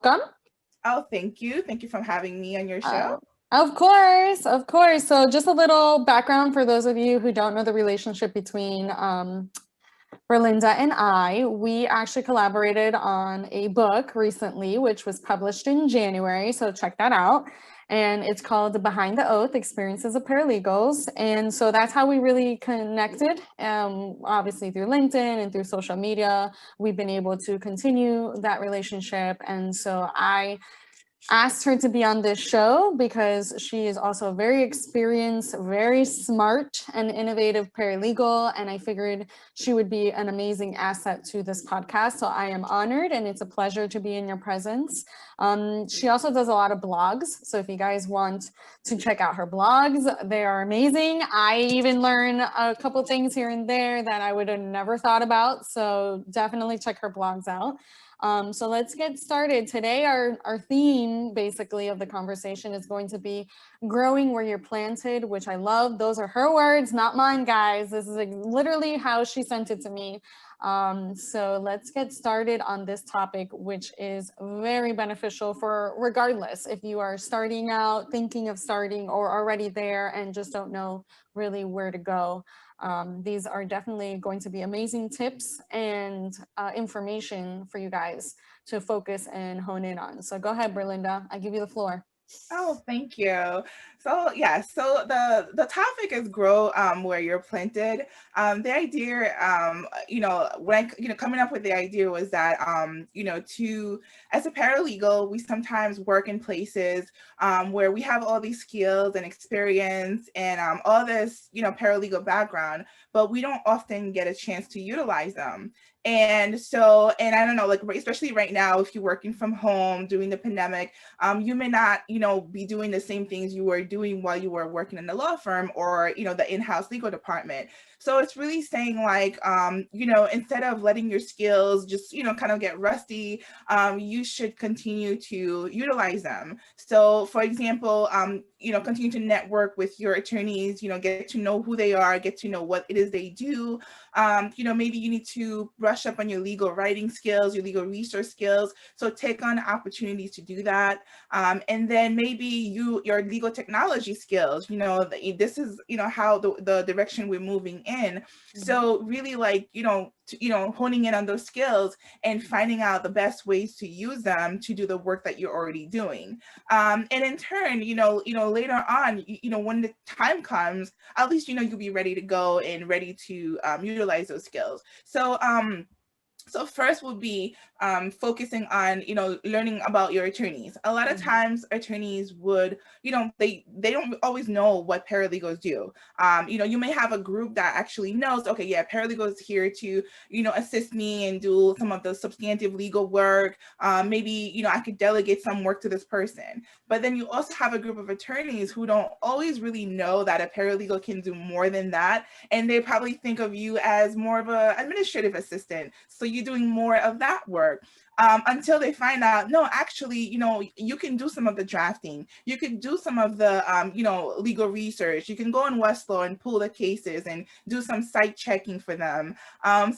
Welcome. Oh, thank you. Thank you for having me on your show. Of course, of course. So, just a little background for those of you who don't know the relationship between Berlinda and I. We actually collaborated on a book recently, which was published in January. So, check that out. And it's called Behind the Oath Experiences of Paralegals. And so that's how we really connected, obviously through LinkedIn and through social media. We've been able to continue that relationship. And so I asked her to be on this show because she is also a very experienced, very smart, and innovative paralegal. And I figured she would be an amazing asset to this podcast. So I am honored and it's a pleasure to be in your presence. She also does a lot of blogs. So if you guys want to check out her blogs, they are amazing. I even learn a couple things here and there that I would have never thought about. So definitely check her blogs out. So let's get started. Today, our theme basically of the conversation is going to be growing where you're planted, which I love. Those are her words, not mine, guys. This is literally how she sent it to me. So let's get started on this topic, which is very beneficial for regardless if you are starting out, thinking of starting, or already there and just don't know really where to go. These are definitely going to be amazing tips and information for you guys to focus and hone in on. So go ahead, Berlinda. I give you the floor. Oh, thank you. So yeah, so the topic is grow where you're planted. The idea, when coming up with the idea was that to as a paralegal, we sometimes work in places where we have all these skills and experience and all this paralegal background, but we don't often get a chance to utilize them. And so, and I don't know, like especially right now, if you're working from home during the pandemic, you may not, be doing the same things you were doing while you were working in the law firm or, the in-house legal department. So it's really saying like, instead of letting your skills just, kind of get rusty, you should continue to utilize them. So for example, continue to network with your attorneys, get to know who they are, get to know what it is they do. Maybe you need to brush up on your legal writing skills, your legal research skills. So take on opportunities to do that. And then maybe your legal technology skills, this is, how the direction we're moving in. So really like, honing in on those skills and finding out the best ways to use them to do the work that you're already doing. And in turn, later on, when the time comes, at least, you'll be ready to go and ready to utilize those skills. So first would be focusing on, learning about your attorneys. A lot of times attorneys would, they don't always know what paralegals do. You may have a group that actually knows, okay, yeah, paralegal is here to, assist me and do some of the substantive legal work. Maybe, I could delegate some work to this person. But then you also have a group of attorneys who don't always really know that a paralegal can do more than that. And they probably think of you as more of an administrative assistant. So you're doing more of that work. Until they find out, no, actually, you can do some of the drafting. You can do some of the, legal research. You can go on Westlaw and pull the cases and do some site checking for them.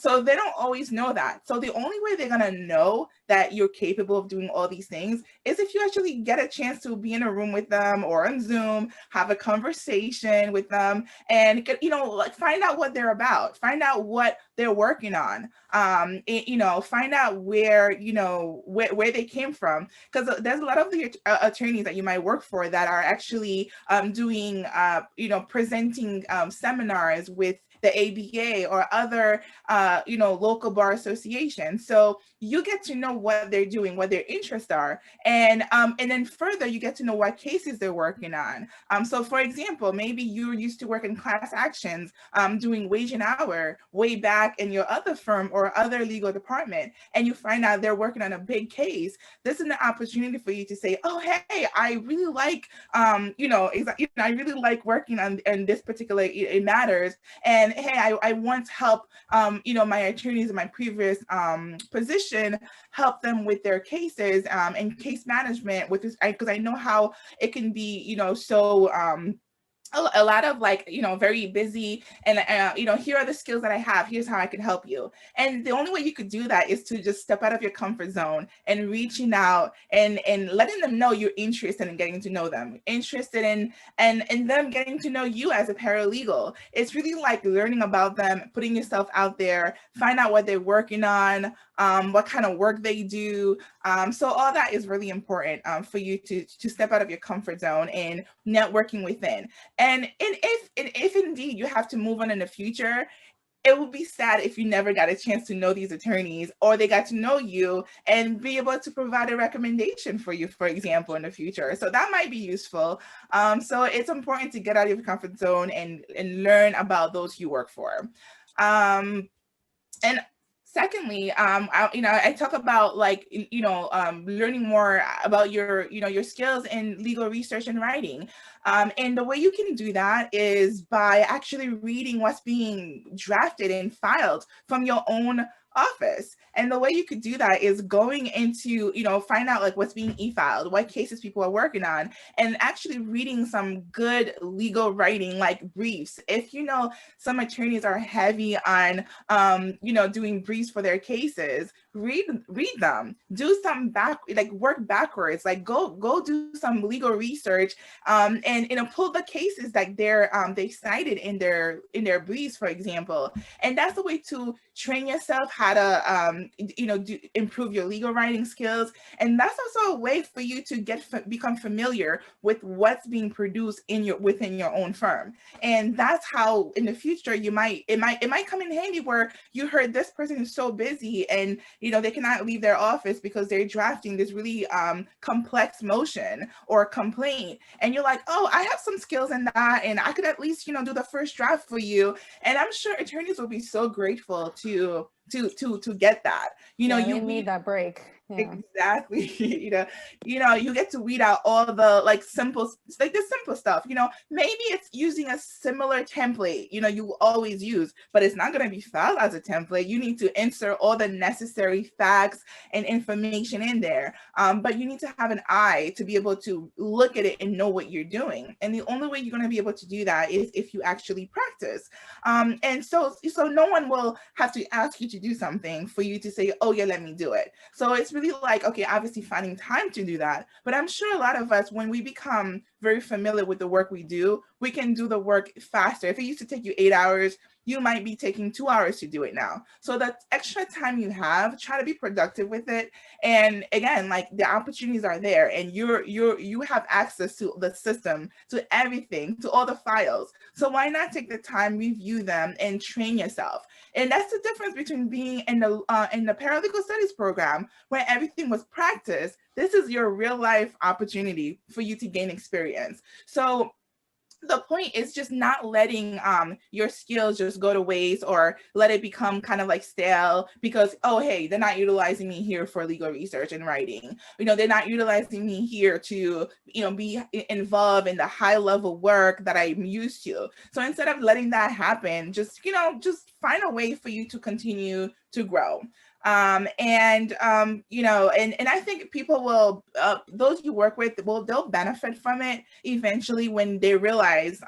So they don't always know that. So the only way they're going to know that you're capable of doing all these things is if you actually get a chance to be in a room with them or on Zoom, have a conversation with them and get, like find out what they're about, find out what they're working on, find out where, where they came from. Because there's a lot of the attorneys that you might work for that are actually doing, presenting seminars with the ABA or other, local bar associations. So you get to know what they're doing, what their interests are, and then further you get to know what cases they're working on. So for example, maybe you used to work in class actions, doing wage and hour way back in your other firm or other legal department, and you find out they're working on a big case. This is an opportunity for you to say, oh, hey, I really like, I really like working on this particular, it matters. And hey, I once helped, my attorneys in my previous position, help them with their cases and case management with this, because I know how it can be, so a lot of like, very busy, and here are the skills that I have, here's how I can help you. And the only way you could do that is to just step out of your comfort zone and reaching out and letting them know you're interested in getting to know them, interested in and them getting to know you as a paralegal. It's really like learning about them, putting yourself out there, find out what they're working on, what kind of work they do. So all that is really important for you to step out of your comfort zone and networking within. And if indeed you have to move on in the future, it would be sad if you never got a chance to know these attorneys, or they got to know you and be able to provide a recommendation for you, for example, in the future. So that might be useful. So it's important to get out of your comfort zone and learn about those you work for. And secondly, I talk about like, learning more about your skills in legal research and writing. And the way you can do that is by actually reading what's being drafted and filed from your own office. And the way you could do that is going into, find out like what's being e-filed, what cases people are working on, and actually reading some good legal writing like briefs. If some attorneys are heavy on doing briefs for their cases, read them, do some work backwards, like go do some legal research, and pull the cases that they cited in their briefs, for example. And that's the way to train yourself how to improve your legal writing skills. And that's also a way for you to become familiar with what's being produced within your own firm. And that's how in the future it might come in handy, where you heard this person is so busy and they cannot leave their office because they're drafting this really complex motion or complaint, and you're like, oh, I have some skills in that, and I could at least do the first draft for you. And I'm sure attorneys will be so grateful to get that. You need that break. Yeah. Exactly. You get to weed out all the the simple stuff. Maybe it's using a similar template, you always use, but it's not going to be filed as a template. You need to insert all the necessary facts and information in there. But you need to have an eye to be able to look at it and know what you're doing. And the only way you're going to be able to do that is if you actually practice. And so no one will have to ask you to do something for you to say, oh yeah, let me do it. So it's really like, okay, obviously finding time to do that. But I'm sure a lot of us, when we become very familiar with the work we do, we can do the work faster. If it used to take you 8 hours, you might be taking 2 hours to do it now. So that extra time you have, try to be productive with it. And again, like the opportunities are there, and you have access to the system, to everything, to all the files. So why not take the time, review them, and train yourself? And that's the difference between being in the paralegal studies program, where everything was practice. This is your real life opportunity for you to gain experience. So the point is just not letting your skills just go to waste, or let it become kind of like stale because, oh, hey, they're not utilizing me here for legal research and writing. They're not utilizing me here to, be involved in the high level work that I'm used to. So instead of letting that happen, just find a way for you to continue to grow. And I think people will, those you work with, they'll benefit from it eventually when they realize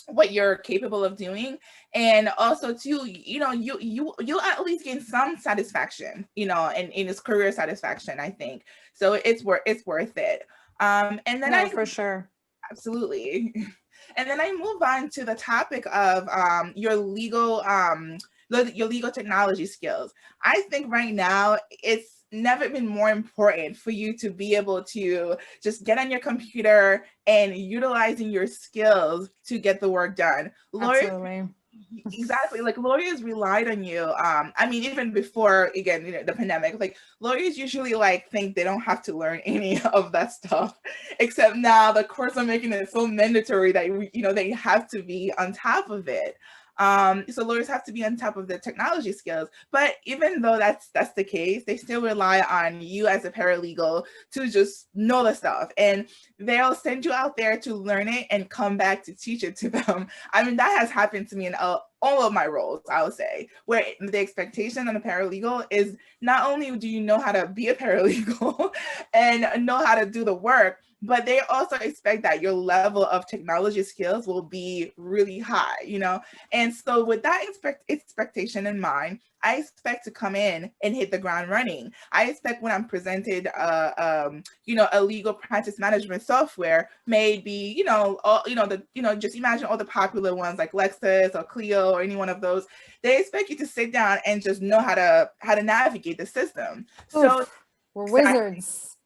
what you're capable of doing. And also too, you'll at least gain some satisfaction, in this career satisfaction, I think. So it's worth it. And then for sure. Absolutely. And then I move on to the topic of your legal technology skills. I think right now it's never been more important for you to be able to just get on your computer and utilizing your skills to get the work done. Absolutely. Exactly. Like lawyers relied on you. I mean, even before, again, the pandemic, like lawyers usually think they don't have to learn any of that stuff, except now the courts are making it so mandatory that, they have to be on top of it. So lawyers have to be on top of the technology skills. But even though that's the case, they still rely on you as a paralegal to just know the stuff. And they'll send you out there to learn it and come back to teach it to them. I mean, that has happened to me in all of my roles, I would say, where the expectation on a paralegal is not only do you know how to be a paralegal and know how to do the work, but they also expect that your level of technology skills will be really high, you know? And so with that expectation in mind, I expect to come in and hit the ground running. I expect when I'm presented, a legal practice management software, maybe, just imagine all the popular ones like Lexis or Clio or any one of those. They expect you to sit down and just know how to navigate the system. So we're wizards.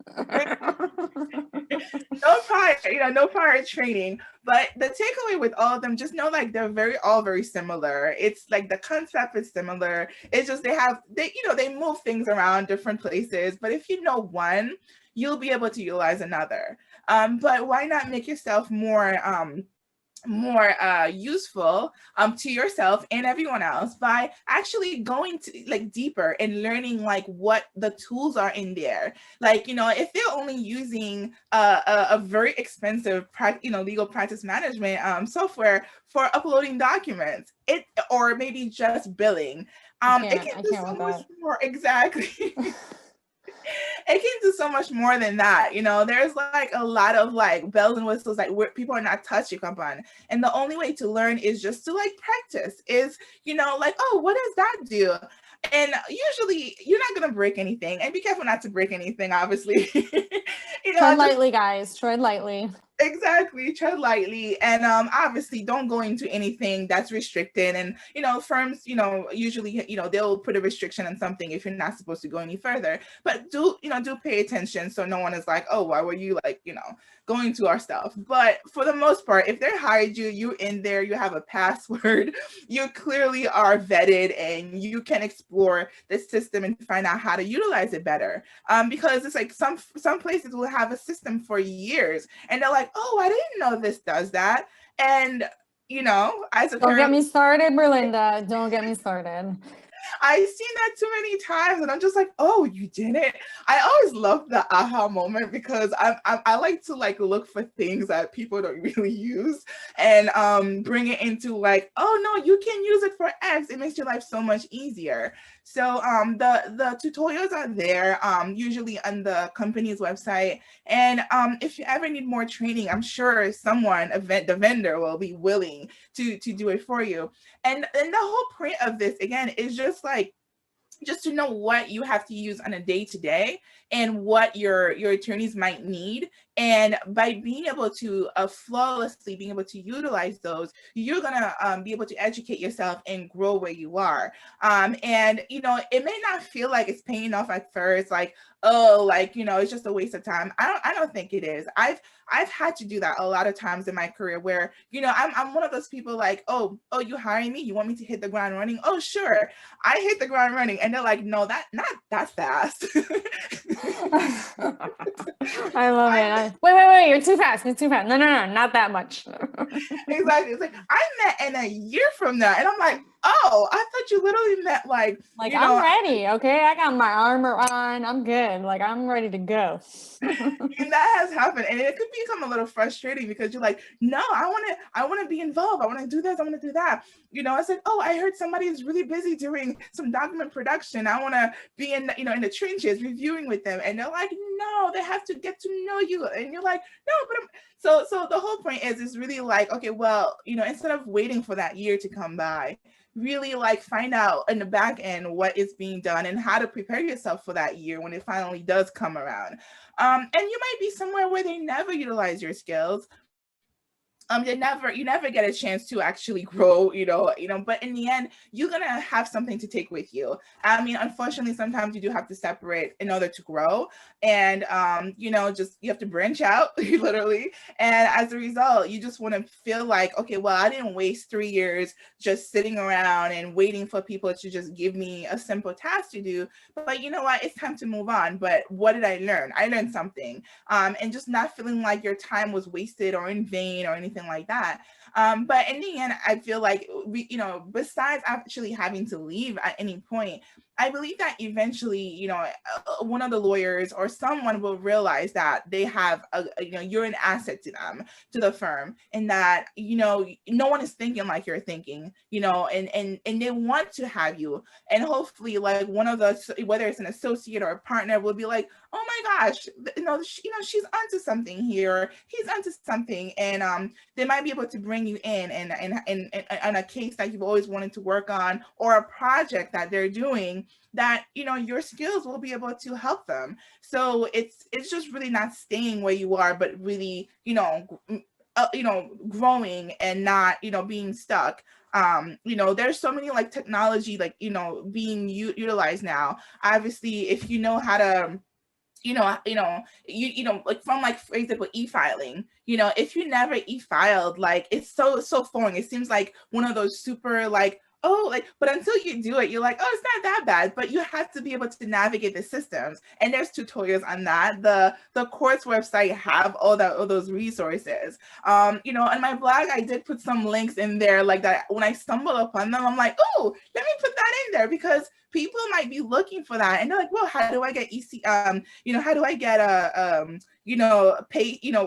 No prior training, but the takeaway with all of them, just know like they're all very similar. It's like the concept is similar. It's just they move things around different places, but if you know one, you'll be able to utilize another. But why not make yourself more useful to yourself and everyone else by actually going to like deeper and learning like what the tools are in there. Like, if they're only using a very expensive legal practice management software for uploading documents, or maybe just billing, it can do so much more. Exactly. It can do so much more than that. There's like a lot of like bells and whistles like where people are not touching upon. And the only way to learn is just to like practice, is, like, oh, what does that do? And usually you're not going to break anything, and be careful not to break anything, obviously. Tread lightly, guys, tread lightly. Exactly, tread lightly, and obviously don't go into anything that's restricted. And firms, usually they'll put a restriction on something if you're not supposed to go any further. But do pay attention, so no one is like, oh, why were you like going to our stuff? But for the most part, if they hired you, you in there, you have a password, you clearly are vetted, and you can explore the system and find out how to utilize it better. Because it's like some places will have a system for years, and they're like, oh, I didn't know this does that. And as a don't get me started, Berlinda. Don't get me started. I've seen that too many times, and I'm just like, oh, you did it. I always love the aha moment, because I like to like look for things that people don't really use, and bring it into like, oh no, you can use it for X. It makes your life so much easier. So the tutorials are there, usually on the company's website. And if you ever need more training, I'm sure the vendor will be willing to do it for you. And the whole point of this, again, is just to know what you have to use on a day-to-day and what your attorneys might need. And by being able to flawlessly being able to utilize those, you're gonna be able to educate yourself and grow where you are. And it may not feel like it's paying off at first, like, oh, like, it's just a waste of time. I don't think it is. I've had to do that a lot of times in my career, where I'm one of those people like, oh, you hiring me? You want me to hit the ground running? Oh, sure. I hit the ground running, and they're like, no, not that fast. I love it. Wait, you're too fast. No, not that much. Exactly. It's like, I met in a year from now, and I'm like, oh, I thought you literally meant like I'm ready. Okay, I got my armor on. I'm good. Like, I'm ready to go. And that has happened, and it could become a little frustrating, because you're like, no, I want to be involved. I want to do this. I want to do that. It's like, oh, I heard somebody is really busy doing some document production. I want to be in in the trenches reviewing with them, and they're like, no, they have to get to know you, and you're like, no, but so the whole point is really like, okay, well, instead of waiting for that year to come by, really like find out in the back end what is being done and how to prepare yourself for that year when it finally does come around. And you might be somewhere where they never utilize your skills. You never get a chance to actually grow, but in the end, you're gonna have something to take with you. I mean, unfortunately, sometimes you do have to separate in order to grow, and just you have to branch out literally. And as a result, you just want to feel like, okay, well, I didn't waste 3 years just sitting around and waiting for people to just give me a simple task to do. But you know what? It's time to move on. But what did I learn? I learned something. And just not feeling like your time was wasted or in vain or anything like that. But in the end, I feel like besides actually having to leave at any point, I believe that eventually, one of the lawyers or someone will realize that they have you're an asset to them, to the firm, and that, no one is thinking like you're thinking, and they want to have you. And hopefully, like, one of the, whether it's an associate or a partner, will be like, oh my gosh, she's onto something here, he's onto something, and they might be able to bring you in and on a case that you've always wanted to work on, or a project that they're doing that, your skills will be able to help them. So it's just really not staying where you are, but really, growing and not, being stuck. There's so many like technology, like, being utilized now. Obviously, if you know how to, like from like, for example, e-filing, if you never e-filed, like it's so foreign. It seems like one of those super like, oh, like, but until you do it, you're like, oh, it's not that bad. But you have to be able to navigate the systems, and there's tutorials on that. The course website have all those resources. On my blog, I did put some links in there like that. When I stumble upon them, I'm like, oh, let me put that in there, because people might be looking for that, and they're like, well, how do I get how do I get a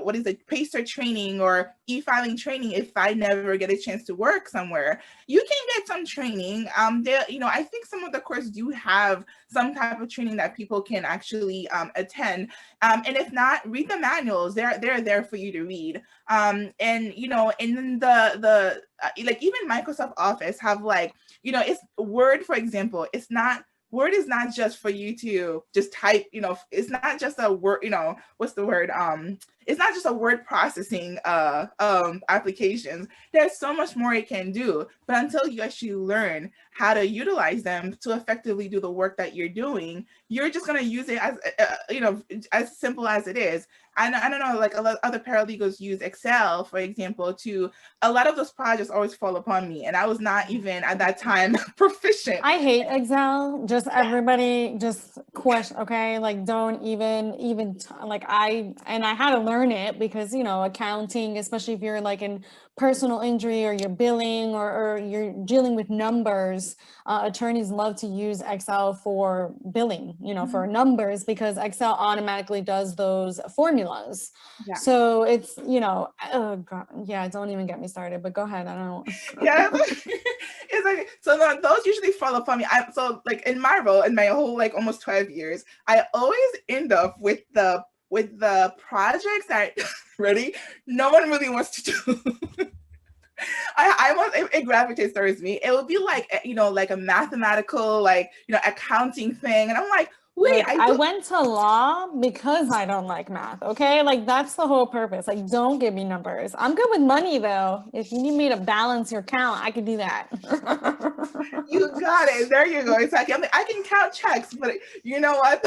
what is it, PACER training or e-filing training if I never get a chance to work somewhere? You can get some training. I think some of the courses do have some type of training that people can actually attend. And if not, read the manuals. They're there for you to read. And then the like even Microsoft Office have like, it's Word, for example. Word is not just for you to just type, it's not just a word, what's the word? It's not just a word processing applications. There's so much more it can do, but until you actually learn how to utilize them to effectively do the work that you're doing, you're just going to use it as, as simple as it is. I don't know, like a lot of other paralegals use Excel, for example, a lot of those projects always fall upon me. And I was not even at that time proficient. I hate Excel. Just everybody just question, okay? Like don't even like I had to learn it because, accounting, especially if you're like in personal injury or you're billing or you're dealing with numbers, attorneys love to use Excel for billing, for numbers, because Excel automatically does those formulas. Yeah. So it's, oh God, yeah, don't even get me started, but go ahead. I don't know. Yeah. It's like, so those usually fall upon me. So like in my role, in my whole like almost 12 years, I always end up with the projects that ready, no one really wants to do. It gravitates towards me. It would be like, like a mathematical, like, accounting thing. And I'm like, wait, I went to law because I don't like math. Okay. Like that's the whole purpose. Like, don't give me numbers. I'm good with money though. If you need me to balance your count, I can do that. You got it. There you go. Exactly. I can count checks, but you know what?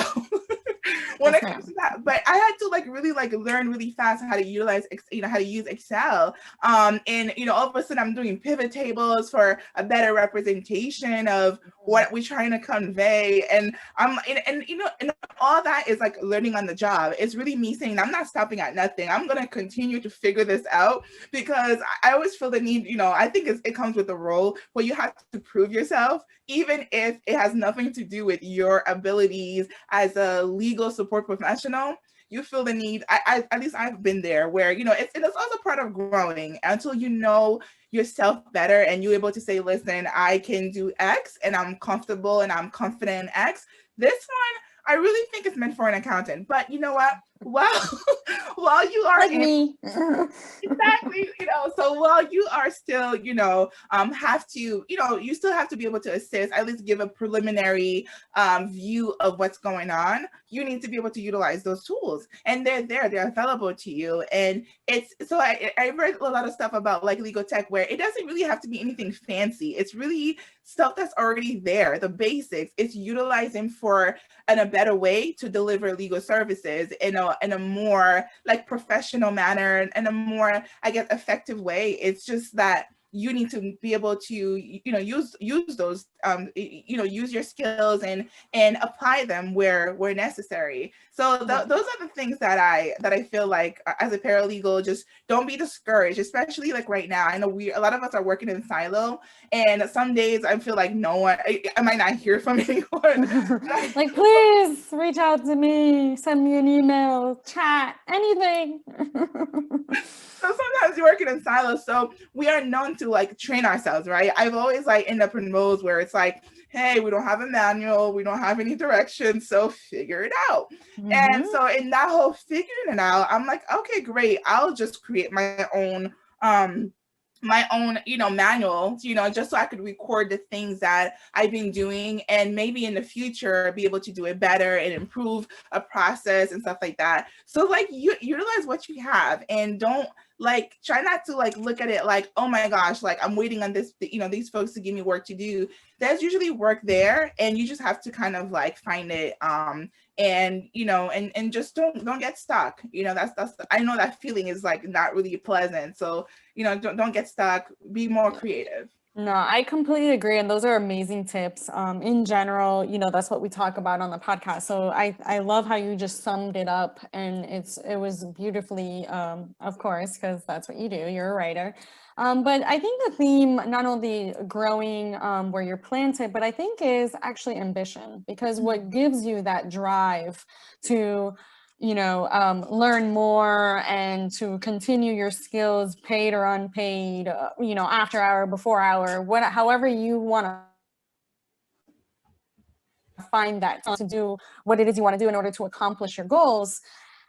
When it comes to that, but I had to like really like learn really fast how to utilize, how to use Excel. And all of a sudden I'm doing pivot tables for a better representation of what we're trying to convey. And and all that is like learning on the job. It's really me saying, I'm not stopping at nothing. I'm going to continue to figure this out, because I always feel the need, I think it comes with the role where you have to prove yourself, even if it has nothing to do with your abilities as a legal support professional. You feel the need, at least I've been there, where, it's also part of growing until you know yourself better and you're able to say, listen, I can do X and I'm comfortable and I'm confident in X. This one, I really think it's meant for an accountant. But you know what? While you are like me. Exactly, so while you are still, have to, you still have to be able to assist, at least give a preliminary view of what's going on. You need to be able to utilize those tools, and they're available to you. And it's, so I read a lot of stuff about like legal tech where it doesn't really have to be anything fancy. It's really stuff that's already there, the basics. It's utilizing for in a better way to deliver legal services in a more like professional manner and a more, I guess, effective way. It's just that you need to be able to, use those, use your skills and apply them where necessary. So those are the things that I feel like as a paralegal, just don't be discouraged, especially like right now. I know a lot of us are working in silo, and some days I feel like I might not hear from anyone. Like, please reach out to me, send me an email, chat, anything. So sometimes you're working in silos. So we are known to like train ourselves, right? I've always like ended up in roles where it's like, hey, we don't have a manual, we don't have any directions, so figure it out. And so in that whole figuring it out, I'm like, okay, great. I'll just create um my own, manual, just so I could record the things that I've been doing and maybe in the future be able to do it better and improve a process and stuff like that. So like you utilize what you have and don't like try not to like look at it like, oh my gosh, like I'm waiting on this, these folks to give me work to do. There's usually work there and you just have to kind of like find it and and just don't get stuck. That's I know that feeling is like not really pleasant. So don't get stuck, be more creative. No, I completely agree. And those are amazing tips. In general, that's what we talk about on the podcast. So I love how you just summed it up, and it was beautifully, of course, because that's what you do. You're a writer. But I think the theme, not only growing where you're planted, but I think is actually ambition, because what gives you that drive to learn more and to continue your skills, paid or unpaid, after hour, before hour, however you want to find that time to do what it is you want to do in order to accomplish your goals.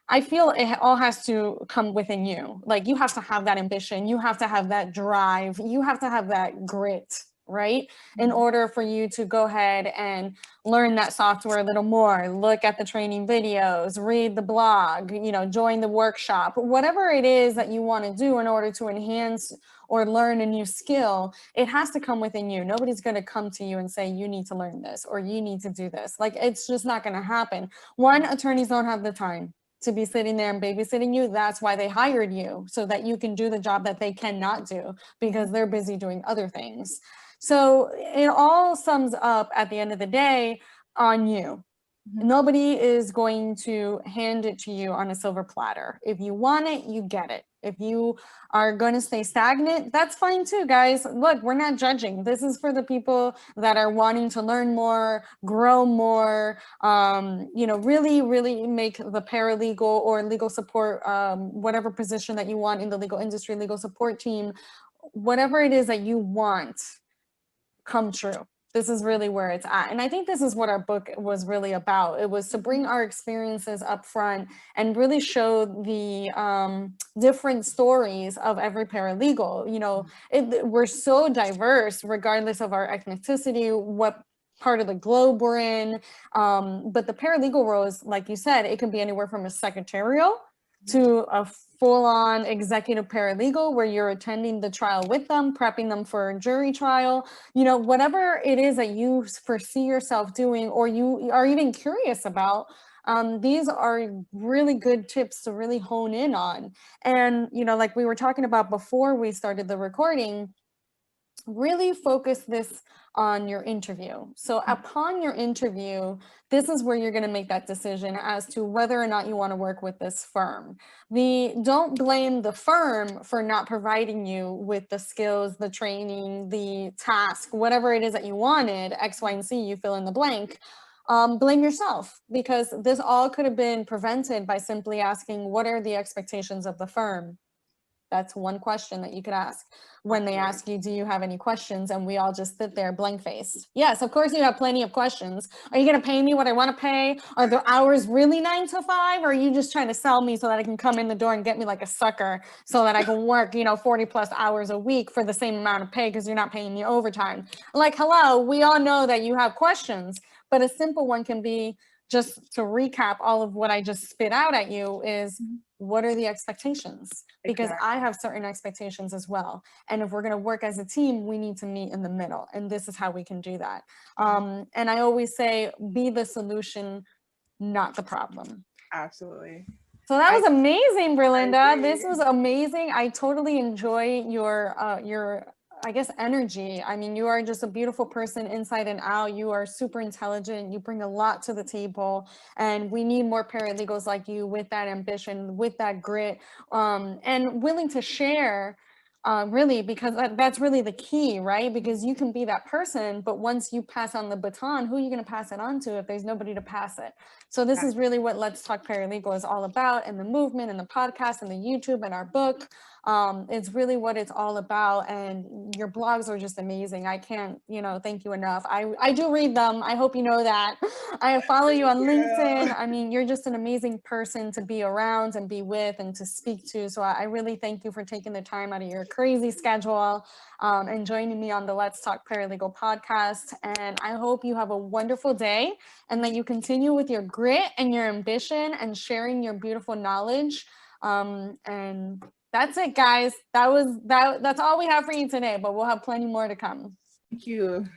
I feel it all has to come within you. Like you have to have that ambition, you have to have that drive, you have to have that grit, right? In order for you to go ahead and learn that software a little more, look at the training videos, read the blog, join the workshop, whatever it is that you want to do in order to enhance or learn a new skill, it has to come within you. Nobody's going to come to you and say, you need to learn this or you need to do this. Like, it's just not going to happen. One, attorneys don't have the time to be sitting there and babysitting you. That's why they hired you, so that you can do the job that they cannot do because they're busy doing other things. So it all sums up at the end of the day on you. Nobody is going to hand it to you on a silver platter. If you want it, you get it. If you are going to stay stagnant, that's fine too, guys. Look, we're not judging. This is for the people that are wanting to learn more, grow more, really, really make the paralegal or legal support, whatever position that you want in the legal industry, legal support team, whatever it is that you want, come true. This is really where it's at. And I think this is what our book was really about. It was to bring our experiences up front and really show the different stories of every paralegal. We're so diverse, regardless of our ethnicity, what part of the globe we're in. But the paralegal roles, like you said, it can be anywhere from a secretarial to a full-on executive paralegal where you're attending the trial with them, prepping them for a jury trial, whatever it is that you foresee yourself doing or you are even curious about. These are really good tips to really hone in on. And, like we were talking about before we started the recording, really focus this on your interview. So upon your interview, this is where you're going to make that decision as to whether or not you want to work with this firm. Don't blame the firm for not providing you with the skills, the training, the task, whatever it is that you wanted, X, Y, and Z, you fill in the blank. Blame yourself, because this all could have been prevented by simply asking, what are the expectations of the firm? That's one question that you could ask when they ask you, do you have any questions? And we all just sit there blank faced. Yes, of course you have plenty of questions. Are you going to pay me what I want to pay? Are the hours really 9 to 5? Or are you just trying to sell me so that I can come in the door and get me like a sucker so that I can work, 40 plus hours a week for the same amount of pay because you're not paying me overtime? Like, hello, we all know that you have questions, but a simple one can be, just to recap all of what I just spit out at you, is what are the expectations? Because I have certain expectations as well. And if we're going to work as a team, we need to meet in the middle. And this is how we can do that. And I always say, be the solution, not the problem. Absolutely. So that was amazing, Berlinda. This was amazing. I totally enjoy your I guess, energy. I mean, you are just a beautiful person inside and out. You are super intelligent. You bring a lot to the table, and we need more paralegals like you with that ambition, with that grit, and willing to share, really, because that's really the key, right? Because you can be that person, but once you pass on the baton, who are you going to pass it on to if there's nobody to pass it? So this is really what Let's Talk Paralegal is all about, and the movement and the podcast and the YouTube and our book. It's really what it's all about. And your blogs are just amazing. I can't, thank you enough. I do read them. I hope you know that. I follow you on LinkedIn. I mean, you're just an amazing person to be around and be with and to speak to. So I really thank you for taking the time out of your crazy schedule and joining me on the Let's Talk Paralegal podcast. And I hope you have a wonderful day and that you continue with your grit and your ambition and sharing your beautiful knowledge. And that's it, guys. That's all we have for you today, but we'll have plenty more to come. Thank you.